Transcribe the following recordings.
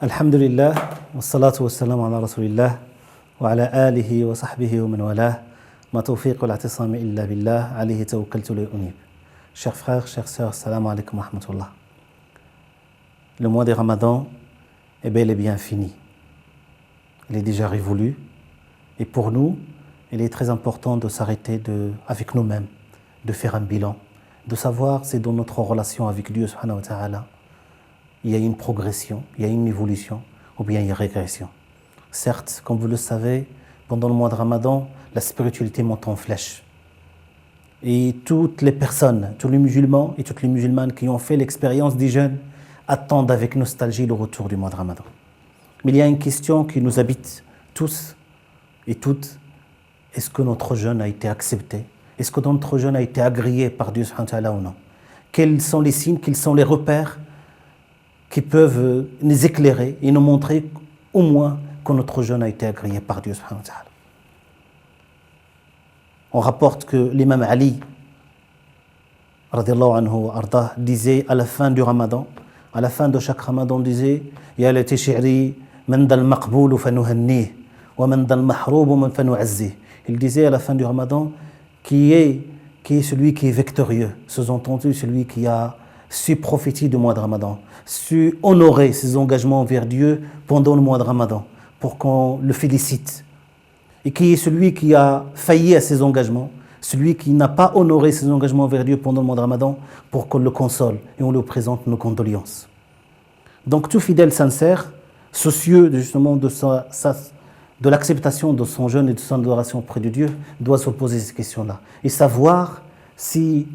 Alhamdulillah, wa salatu wa salam ala rasulillah, wa ala alihi wa sahbihi wa man walah, ma tawfiq wa l'atisami illa billah, alayhi tawakkaltu li unib. Chers frères, chères sœurs, salam alaikum wa rahmatullah. Le mois de Ramadan est bel et bien fini. Il est déjà révolu. Et pour nous, il est très important de s'arrêter avec nous-mêmes, de faire un bilan, de savoir si dans notre relation avec Dieu subhanahu wa ta'ala, il y a une progression, il y a une évolution, ou bien il y a une régression. Certes, comme vous le savez, pendant le mois de Ramadan, la spiritualité monte en flèche. Et toutes les personnes, tous les musulmans et toutes les musulmanes qui ont fait l'expérience des jeûnes attendent avec nostalgie le retour du mois de Ramadan. Mais il y a une question qui nous habite tous et toutes. Est-ce que notre jeûne a été accepté? Est-ce que notre jeûne a été agréé par Dieu subhanahu wa ta'ala ou non? Quels sont les signes, quels sont les repères qui peuvent nous éclairer et nous montrer au moins que notre jeûne a été agréé par Dieu subhanahu wa ta'ala? On rapporte que l'imam Ali radiyallahu anhu ardah disait à la fin du Ramadan, à la fin de chaque Ramadan, disait Ya lati shi'ri man dal maqboul fanuhannih wa man dal mahroub fanu'azzih. Il disait à la fin du Ramadan qui est celui qui est victorieux, sous-entendu celui qui a su profiter du mois de Ramadan, su honorer ses engagements envers Dieu pendant le mois de Ramadan, pour qu'on le félicite. Et qui est celui qui a failli à ses engagements, celui qui n'a pas honoré ses engagements envers Dieu pendant le mois de Ramadan, pour qu'on le console et on lui présente nos condoléances. Donc tout fidèle sincère, soucieux justement de l'acceptation de son jeûne et de son adoration auprès de Dieu, doit se poser ces questions-là et savoir si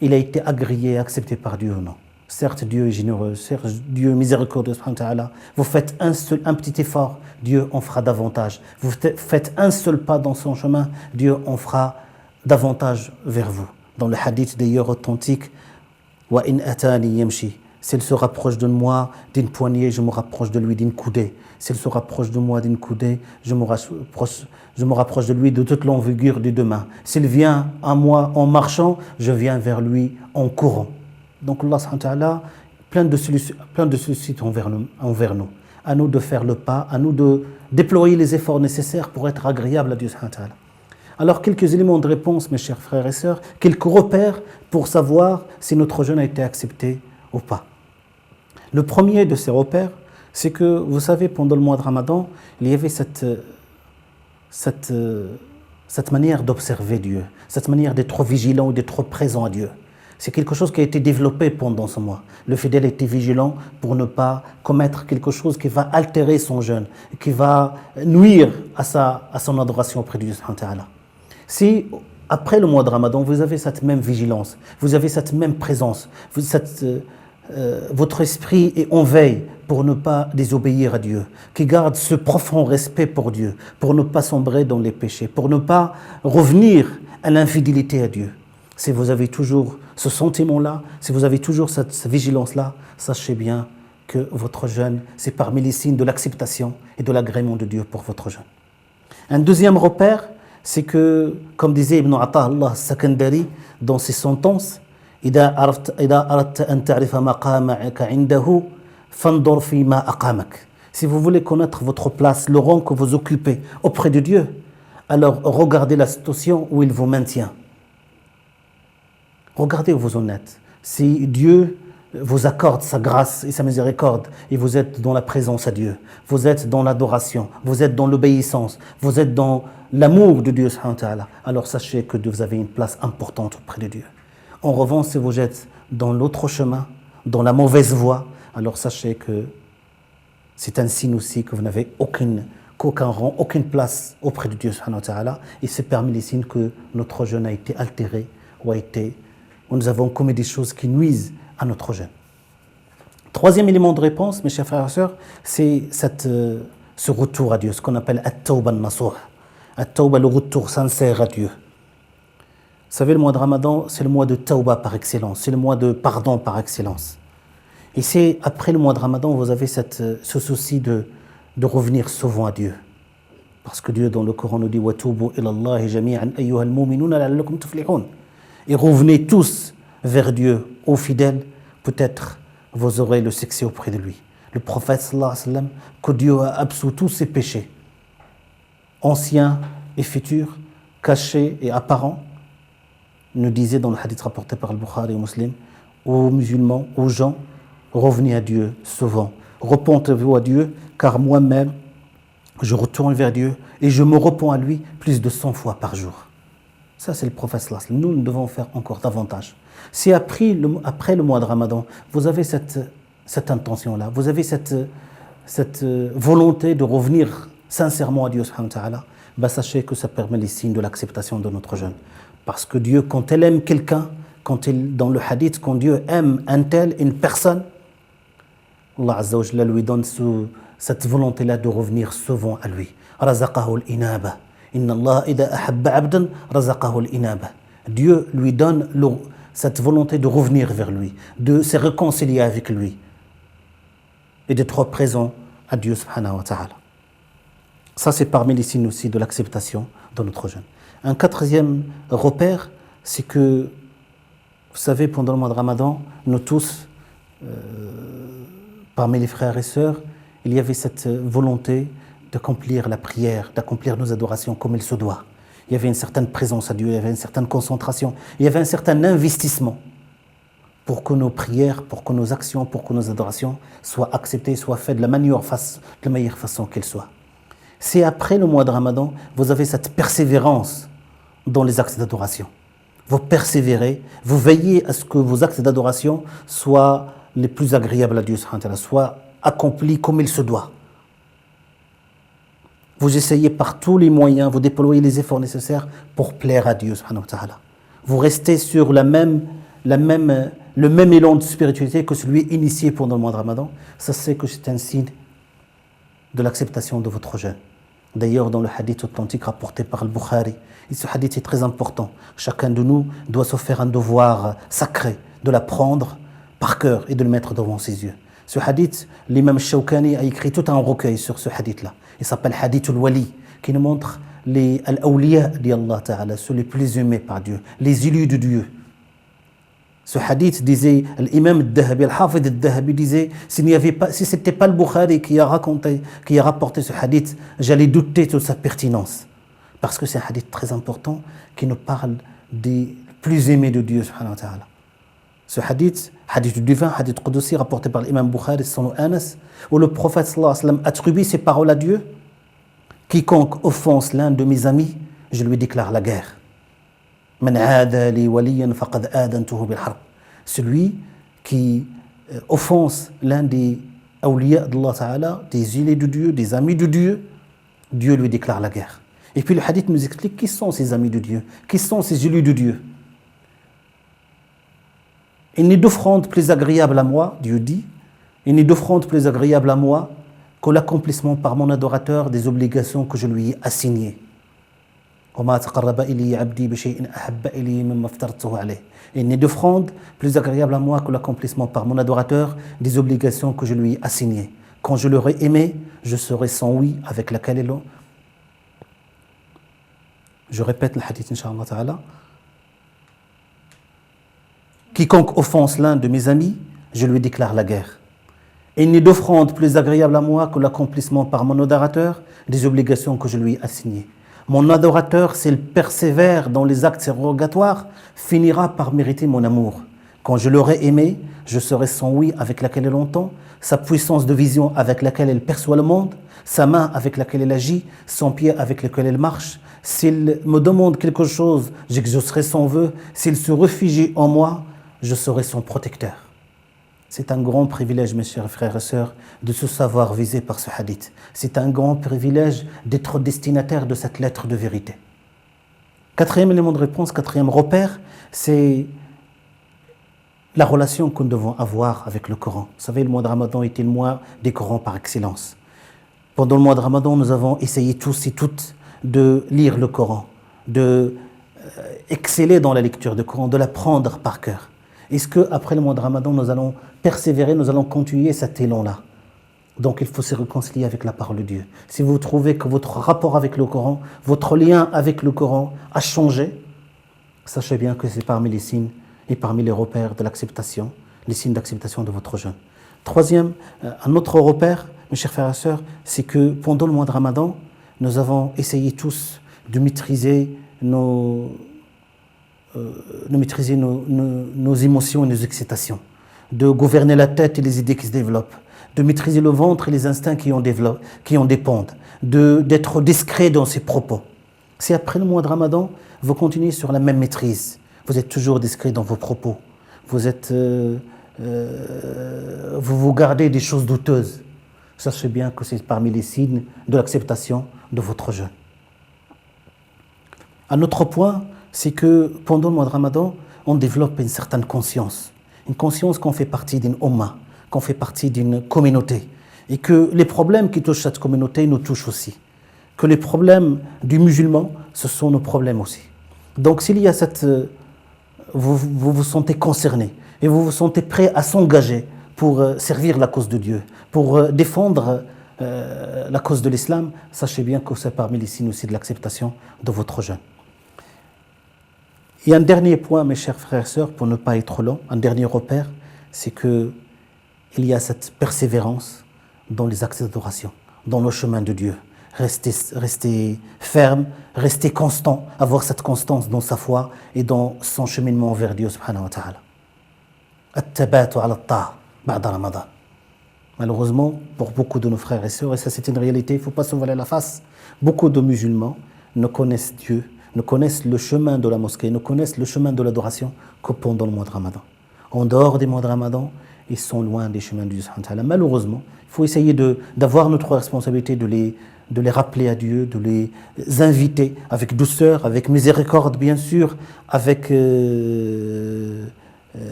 il a été agréé et accepté par Dieu ou non. Certes, Dieu est généreux, certes, Dieu est miséricordieux, subhanahu wa ta'ala. Vous faites un petit effort, Dieu en fera davantage. Vous faites un seul pas dans son chemin, Dieu en fera davantage vers vous. Dans le hadith d'ailleurs authentique, wa in atani yamshi. S'il se rapproche de moi d'une poignée, je me rapproche de lui d'une coudée. S'il se rapproche de moi d'une coudée, je me rapproche de lui de toute l'envergure des deux mains. S'il vient à moi en marchant, je viens vers lui en courant. Donc Allah subhanahu wa ta'ala, plein de sollicitudes envers nous. À nous de faire le pas, à nous de déployer les efforts nécessaires pour être agréable à Dieu subhanahu wa ta'ala. Alors quelques éléments de réponse, mes chers frères et sœurs, quelques repères pour savoir si notre jeûne a été accepté ou pas. Le premier de ces repères, c'est que, vous savez, pendant le mois de Ramadan, il y avait cette manière d'observer Dieu, cette manière d'être vigilant, d'être présent à Dieu. C'est quelque chose qui a été développé pendant ce mois. Le fidèle était vigilant pour ne pas commettre quelque chose qui va altérer son jeûne, qui va nuire à son adoration auprès de Dieu subhanahu wa ta'ala. Si, après le mois de Ramadan, vous avez cette même vigilance, vous avez cette même présence, votre esprit est en veille pour ne pas désobéir à Dieu, qui garde ce profond respect pour Dieu, pour ne pas sombrer dans les péchés, pour ne pas revenir à l'infidélité à Dieu. Si vous avez toujours ce sentiment-là, si vous avez toujours cette vigilance-là, sachez bien que votre jeûne, c'est parmi les signes de l'acceptation et de l'agrément de Dieu pour votre jeûne. Un deuxième repère, c'est que, comme disait Ibn Ata'Allah Sakandari dans ses sentences, إذا أردت أن تعرف مقامك عنده فانظر فيما أقامك. Si vous voulez connaître votre place, le rang que vous occupez auprès de Dieu, alors regardez la situation où il vous maintient. Regardez où vous en êtes. Si Dieu vous accorde sa grâce et sa miséricorde et vous êtes dans la présence à Dieu, vous êtes dans l'adoration, vous êtes dans l'obéissance, vous êtes dans l'amour de Dieu subhanahu wa ta'ala, alors sachez que vous avez une place importante auprès de Dieu. En revanche, si vous êtes dans l'autre chemin, dans la mauvaise voie, alors sachez que c'est un signe aussi que vous n'avez aucun rang, aucune place auprès de Dieu subhanahu wa ta'ala, et c'est parmi les signes que notre jeûne a été altéré ou nous avons commis des choses qui nuisent à notre jeûne. Troisième élément de réponse, mes chers frères et sœurs, c'est ce retour à Dieu, ce qu'on appelle at-tawba an-nasuh. At-tawba, le retour sincère à Dieu. Vous savez, le mois de Ramadan, c'est le mois de tawba par excellence, c'est le mois de pardon par excellence. Et c'est après le mois de Ramadan, vous avez ce souci de revenir souvent à Dieu. Parce que Dieu, dans le Coran, nous dit « Wa tubu ila Allahi jami'an ayyuhal mu'minuna la'allakum tuflihun » et revenez tous vers Dieu, ô fidèles, peut-être vous aurez le succès auprès de lui. Le prophète sallallahu alayhi wa sallam, que Dieu a absous tous ses péchés, anciens et futurs, cachés et apparents, nous disait dans le hadith rapporté par le Bukhari et Muslim, aux musulmans, aux gens, revenez à Dieu souvent, repentez-vous à Dieu, car moi-même, je retourne vers Dieu et je me repens à lui plus de 100 fois par jour. Ça, c'est le prophète sallallahu alayhi wa sallam. Nous devons faire encore davantage. Si après le mois de Ramadan, vous avez cette intention-là, vous avez cette volonté de revenir sincèrement à Dieu subhanahu wa ta'ala, sachez que ça permet les signes de l'acceptation de notre jeûne. Parce que Dieu, quand il aime quelqu'un, dans le hadith, quand Dieu aime un tel, une personne, Allah Azza wa Jalla lui donne cette volonté-là de revenir souvent à lui. Razaqahu al-inaba. Inna Allah idha ahabba abdan razaqahu al-inaba. Dieu lui donne cette volonté de revenir vers lui, de se réconcilier avec lui et d'être présent à Dieu subhanahu wa ta'ala. Ça, c'est parmi les signes aussi de l'acceptation de notre jeûne. Un quatrième repère, c'est que, vous savez, pendant le mois de Ramadan, nous tous, parmi les frères et sœurs, il y avait cette volonté d'accomplir la prière, d'accomplir nos adorations comme il se doit. Il y avait une certaine présence à Dieu, il y avait une certaine concentration, il y avait un certain investissement pour que nos prières, pour que nos actions, pour que nos adorations soient acceptées, soient faites de la meilleure façon qu'elles soient. C'est après le mois de Ramadan, vous avez cette persévérance dans les actes d'adoration. Vous persévérez, vous veillez à ce que vos actes d'adoration soient les plus agréables à Dieu, soient accomplis comme il se doit. Vous essayez par tous les moyens, vous déployez les efforts nécessaires pour plaire à Dieu. Vous restez sur le même élan de spiritualité que celui initié pendant le mois de Ramadan. Ça, c'est que c'est un signe de l'acceptation de votre jeûne. D'ailleurs, dans le hadith authentique rapporté par le Bukhari, et ce hadith est très important. Chacun de nous doit se faire un devoir sacré de l'apprendre par cœur et de le mettre devant ses yeux. Ce hadith, l'imam Shawkani a écrit tout un recueil sur ce hadith-là. Il s'appelle Hadith al-Wali, qui nous montre les al-awliya d'Allah Ta'ala, ceux les plus aimés par Dieu, les élus de Dieu. Ce hadith disait, l'imam al-Dahabi, al-Hafid al-Dahabi disait, si ce n'était pas le Bukhari qui a rapporté ce hadith, j'allais douter de sa pertinence. Parce que c'est un hadith très important qui nous parle des plus aimés de Dieu, subhanahu wa ta'ala. Ce hadith du divin, hadith Qudsi, rapporté par l'imam Bukhari, son Anas, où le prophète sallallahu alayhi wa sallam attribue ces paroles à Dieu. Quiconque offense l'un de mes amis, je lui déclare la guerre. Man aada li waliyan faqad adantuhu bil harb. Celui qui offense l'un des awliya d'Allah Ta'ala, des élus de Dieu, des amis de Dieu, Dieu lui déclare la guerre. Et puis le hadith nous explique qui sont ces amis de Dieu, qui sont ces élus de Dieu. Il n'est d'offrande plus agréable à moi, Dieu dit, il n'est d'offrande plus agréable à moi que l'accomplissement par mon adorateur des obligations que je lui ai assignées. Il n'est d'offrande plus agréable à moi que l'accomplissement par mon adorateur des obligations que je lui ai assignées. Quand je l'aurai aimé, je serai son oui avec laquelle il est. Je répète le hadith, Inch'Allah Ta'ala. Quiconque offense l'un de mes amis, je lui déclare la guerre. Et il n'est d'offrande plus agréable à moi que l'accomplissement par mon adorateur des obligations que je lui ai assignées. Mon adorateur, s'il persévère dans les actes surrogatoires, finira par mériter mon amour. Quand je l'aurai aimé, je serai son oui avec laquelle il entend, sa puissance de vision avec laquelle il perçoit le monde, sa main avec laquelle il agit, son pied avec lequel il marche. S'il me demande quelque chose, j'exaucerai son vœu. S'il se réfugie en moi, je serai son protecteur. C'est un grand privilège, mes chers frères et sœurs, de se savoir visé par ce hadith. C'est un grand privilège d'être destinataire de cette lettre de vérité. Quatrième élément de réponse, quatrième repère, c'est la relation que nous devons avoir avec le Coran. Vous savez, le mois de Ramadan était le mois des Corans par excellence. Pendant le mois de Ramadan, nous avons essayé tous et toutes de lire le Coran, de exceller dans la lecture du Coran, de l'apprendre par cœur. Est-ce qu'après le mois de Ramadan, nous allons persévérer, nous allons continuer cet élan-là? Donc il faut se réconcilier avec la parole de Dieu. Si vous trouvez que votre rapport avec le Coran, votre lien avec le Coran a changé, Sachez bien que c'est parmi les signes et parmi les repères de l'acceptation, les signes d'acceptation de votre jeûne. Troisième, un autre repère, mes chers frères et sœurs, c'est que pendant le mois de Ramadan, nous avons essayé tous de maîtriser nos émotions et nos excitations, de gouverner la tête et les idées qui se développent, de maîtriser le ventre et les instincts qui en dépendent, d'être discret dans ses propos. Si après le mois de Ramadan, vous continuez sur la même maîtrise, vous êtes toujours discret dans vos propos, vous vous gardez des choses douteuses, sachez bien que c'est parmi les signes de l'acceptation de votre jeûne. Un autre point, c'est que pendant le mois de Ramadan, on développe une certaine conscience. Une conscience qu'on fait partie d'une Ummah, qu'on fait partie d'une communauté. Et que les problèmes qui touchent cette communauté nous touchent aussi. Que les problèmes du musulman, ce sont nos problèmes aussi. Donc s'il y a vous vous sentez concerné et vous vous sentez prêt à s'engager pour servir la cause de Dieu, pour défendre la cause de l'islam, sachez bien que c'est parmi les signes aussi de l'acceptation de votre jeûne. Et un dernier point, mes chers frères et sœurs, pour ne pas être trop long, un dernier repère, c'est qu'il y a cette persévérance dans les actes d'adoration, dans le chemin de Dieu. Rester ferme, rester constant, avoir cette constance dans sa foi et dans son cheminement vers Dieu subhanahu wa ta'ala. At-tabatu ala at-ta'a ba'da Ramadan. Malheureusement, pour beaucoup de nos frères et sœurs, et ça c'est une réalité, il ne faut pas se voiler la face, beaucoup de musulmans ne connaissent Dieu, ne connaissent le chemin de la mosquée, ne connaissent le chemin de l'adoration que pendant le mois de Ramadan. En dehors des mois de Ramadan, ils sont loin des chemins de Dieu. Malheureusement, il faut essayer d'avoir notre responsabilité de les rappeler à Dieu, de les inviter avec douceur, avec miséricorde bien sûr, avec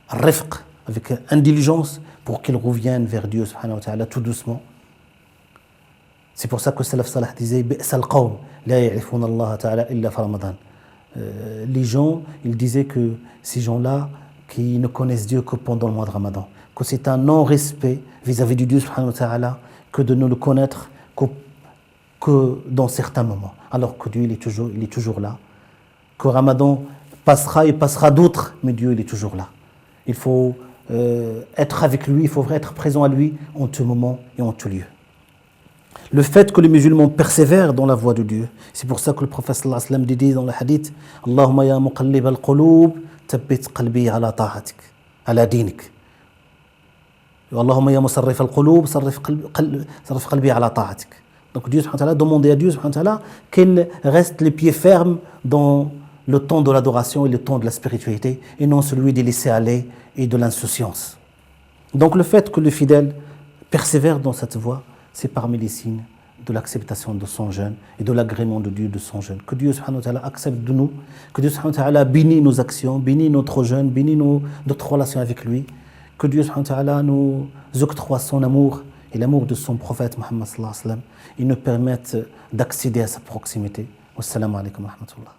rifq, avec indulgence, pour qu'ils reviennent vers Dieu subhanahu wa ta'ala tout doucement. C'est pour ça que Salaf Salah disait Bi'sal qawm la ya'rifuna Allah ta'ala illa fi Ramadan. Les gens, ils disaient que ces gens-là qui ne connaissent Dieu que pendant le mois de Ramadan, que c'est un non-respect vis-à-vis du Dieu subhanahu wa ta'ala que de ne le connaître que dans certains moments, alors que Dieu il est toujours là, que Ramadan passera et passera d'autres, mais Dieu il est toujours là. Il faut être avec lui, il faut être présent à lui en tout moment et en tout lieu. Le fait que les musulmans persévèrent dans la voie de Dieu, c'est pour ça que le prophète sallallahu alayhi wa sallam dit dans le hadith Allahumma ya muqallib al-qulub thabbit qalbi ala ta'atik, ala dinik. Allahumma ya musarrif al-qulub sarrif qalbi ala ta'atik. Donc Dieu subhanahu wa ta'ala, demandez à Dieu subhanahu wa ta'ala qu'il reste les pieds fermes dans le temps de l'adoration et le temps de la spiritualité et non celui des laisser aller et de l'insouciance. Donc le fait que le fidèle persévère dans cette voie, c'est parmi les signes de l'acceptation de son jeûne et de l'agrément de Dieu de son jeûne. Que Dieu subhanahu wa ta'ala accepte de nous, que Dieu subhanahu wa ta'ala bénit nos actions, bénit notre jeûne, bénit notre relation avec lui, que Dieu subhanahu wa ta'ala nous octroie son amour et l'amour de son prophète Muhammad sallallahu alayhi wa sallam et nous permette d'accéder à sa proximité. Wassalamu alaikum wa rahmatullah.